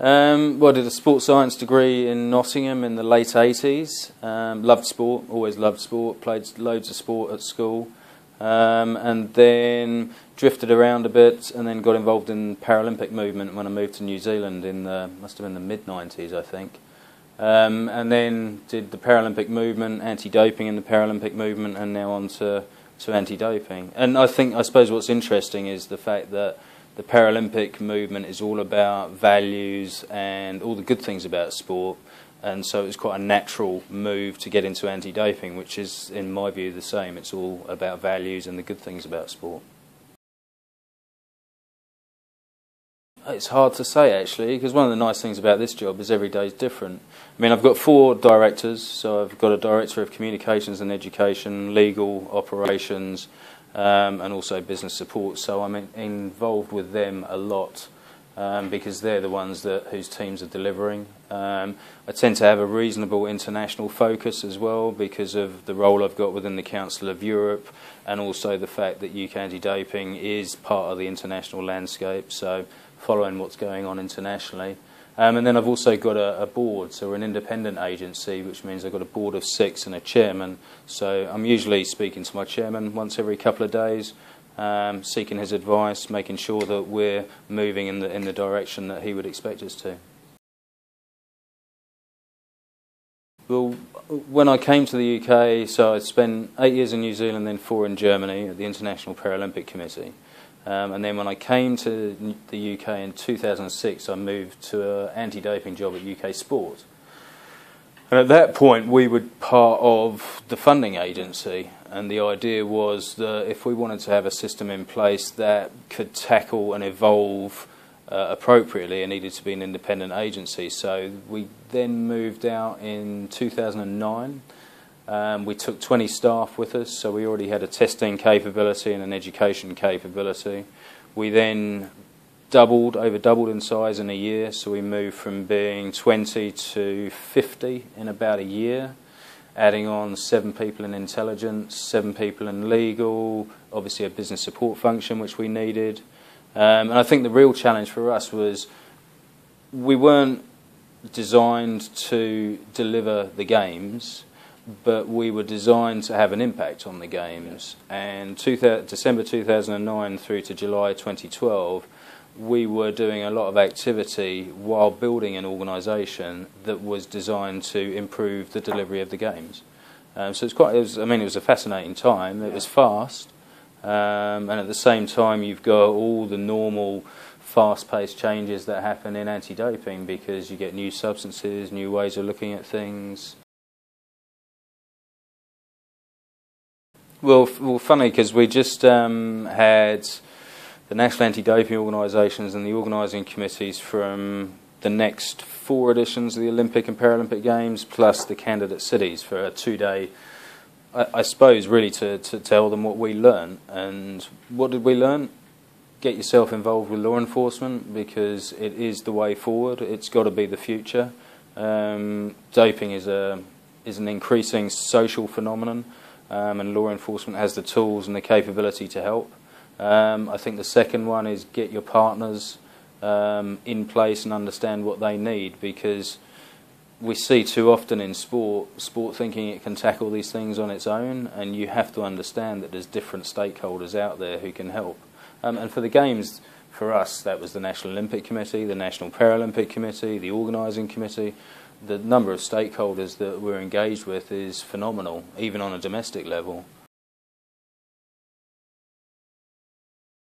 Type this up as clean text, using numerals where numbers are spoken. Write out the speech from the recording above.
Well, I did a sports science degree in Nottingham in the late 80s. Loved sport, always loved sport, played loads of sport at school. And then drifted around a bit and then got involved in the Paralympic movement when I moved to New Zealand in the, must have been the mid-90s, I think. And then did the Paralympic movement, anti-doping in the Paralympic movement, and now on to anti-doping. And I suppose what's interesting is the fact that the Paralympic movement is all about values and all the good things about sport, and so it's quite a natural move to get into anti-doping, which is, in my view, the same. It's all about values and the good things about sport. It's hard to say, actually, because one of the nice things about this job is every day is different. I mean, I've got 4 directors, so I've got a director of communications and education, legal, operations, and also business support, so I'm involved with them a lot because they're the ones whose teams are delivering. I tend to have a reasonable international focus as well because of the role I've got within the Council of Europe, and also the fact that UK anti-doping is part of the international landscape, so following what's going on internationally. And then I've also got a board, so we're an independent agency, which means I've got a board of 6 and a chairman. So I'm usually speaking to my chairman once every couple of days, seeking his advice, making sure that we're moving in the direction that he would expect us to. Well, when I came to the UK, so I spent 8 years in New Zealand, then 4 in Germany at the International Paralympic Committee. And then when I came to the UK in 2006, I moved to an anti-doping job at UK Sport. And at that point, we were part of the funding agency, and the idea was that if we wanted to have a system in place that could tackle and evolve appropriately, it needed to be an independent agency. So we then moved out in 2009. We took 20 staff with us, so we already had a testing capability and an education capability. We then over doubled in size in a year, so we moved from being 20 to 50 in about a year, adding on 7 people in intelligence, 7 people in legal, obviously a business support function which we needed. And I think the real challenge for us was we weren't designed to deliver the games, but we were designed to have an impact on the games. And December 2009 through to July 2012, we were doing a lot of activity while building an organisation that was designed to improve the delivery of the games. So it was a fascinating time. It was fast, and at the same time you've got all the normal fast-paced changes that happen in anti-doping because you get new substances, new ways of looking at things. Well, funny, because we just had the national anti-doping organisations and the organising committees from the next 4 editions of the Olympic and Paralympic Games, plus the candidate cities for a 2-day, I suppose, really to tell them what we learned. And what did we learn? Get yourself involved with law enforcement, because it is the way forward. It's got to be the future. Doping is an increasing social phenomenon. And law enforcement has the tools and the capability to help. I think the second one is get your partners in place and understand what they need, because we see too often in sport thinking it can tackle these things on its own, and you have to understand that there's different stakeholders out there who can help. And for the Games, for us, that was the National Olympic Committee, the National Paralympic Committee, the organising committee. The number of stakeholders that we're engaged with is phenomenal, even on a domestic level.